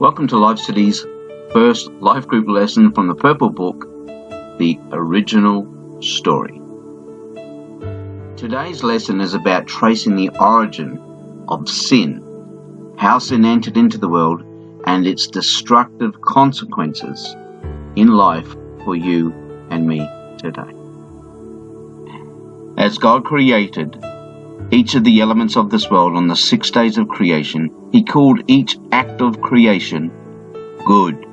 Welcome to Life City's first life group lesson from the Purple Book, The Original Story. Today's lesson is about tracing the origin of sin, how sin entered into the world, and its destructive consequences in life for you and me today. As God created each of the elements of this world on the 6 days of creation, He called each act of creation good.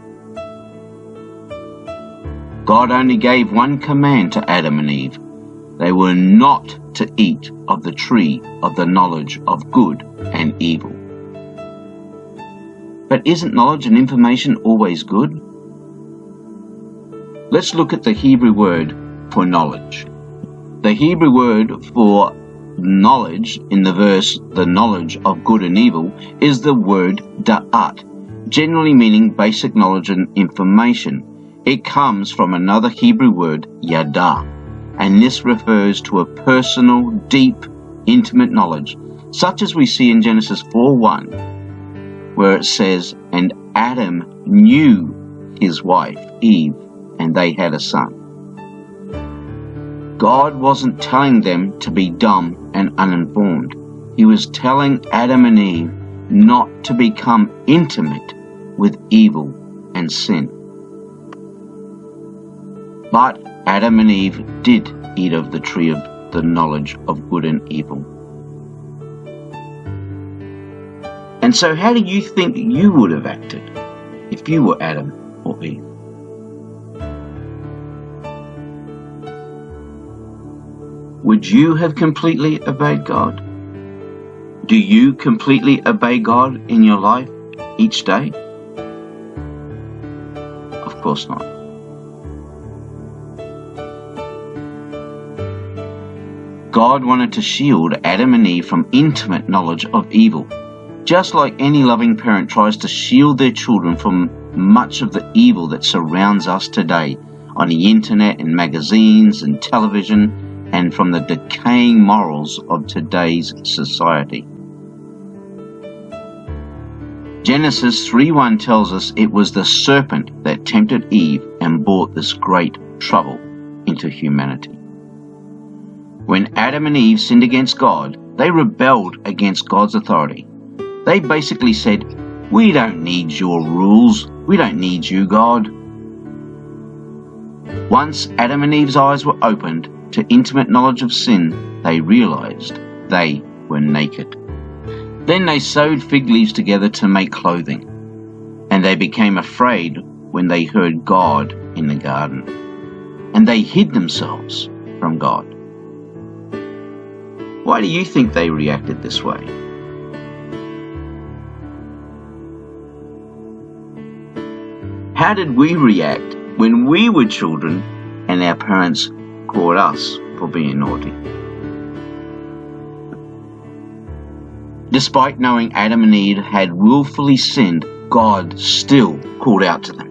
God only gave one command to Adam and Eve. They were not to eat of the tree of the knowledge of good and evil. But isn't knowledge and information always good? Let's look at the Hebrew word for knowledge. The Hebrew word for knowledge in the verse, the knowledge of good and evil, is the word da'at, generally meaning basic knowledge and information. It comes from another Hebrew word, yada, and this refers to a personal, deep, intimate knowledge, such as we see in Genesis 4:1, where it says, "And Adam knew his wife, Eve, and they had a son." God wasn't telling them to be dumb and uninformed. He was telling Adam and Eve not to become intimate with evil and sin. But Adam and Eve did eat of the tree of the knowledge of good and evil. And so how do you think you would have acted if you were Adam or Eve? Would you have completely obeyed God? Do you completely obey God in your life each day? Of course not. God wanted to shield Adam and Eve from intimate knowledge of evil, just like any loving parent tries to shield their children from much of the evil that surrounds us today on the internet and magazines and television, and from the decaying morals of today's society. Genesis 3:1 tells us it was the serpent that tempted Eve and brought this great trouble into humanity. When Adam and Eve sinned against God, they rebelled against God's authority. They basically said, "We don't need your rules. We don't need you, God." Once Adam and Eve's eyes were opened to intimate knowledge of sin, they realized they were naked. Then they sewed fig leaves together to make clothing, and they became afraid when they heard God in the garden, and they hid themselves from God. Why do you think they reacted this way? How did we react when we were children and our parents caught us for being naughty? Despite knowing Adam and Eve had willfully sinned, God still called out to them.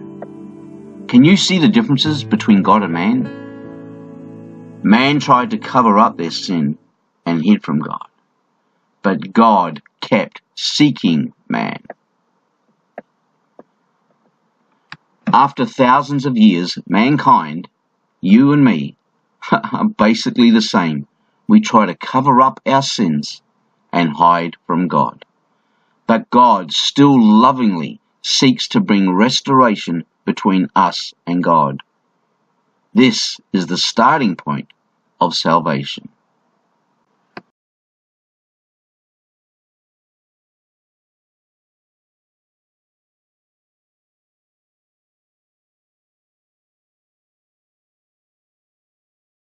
Can you see the differences between God and man? Man tried to cover up their sin and hid from God, but God kept seeking man. After thousands of years, mankind, you and me, are basically the same. We try to cover up our sins and hide from God. But God still lovingly seeks to bring restoration between us and God. This is the starting point of salvation.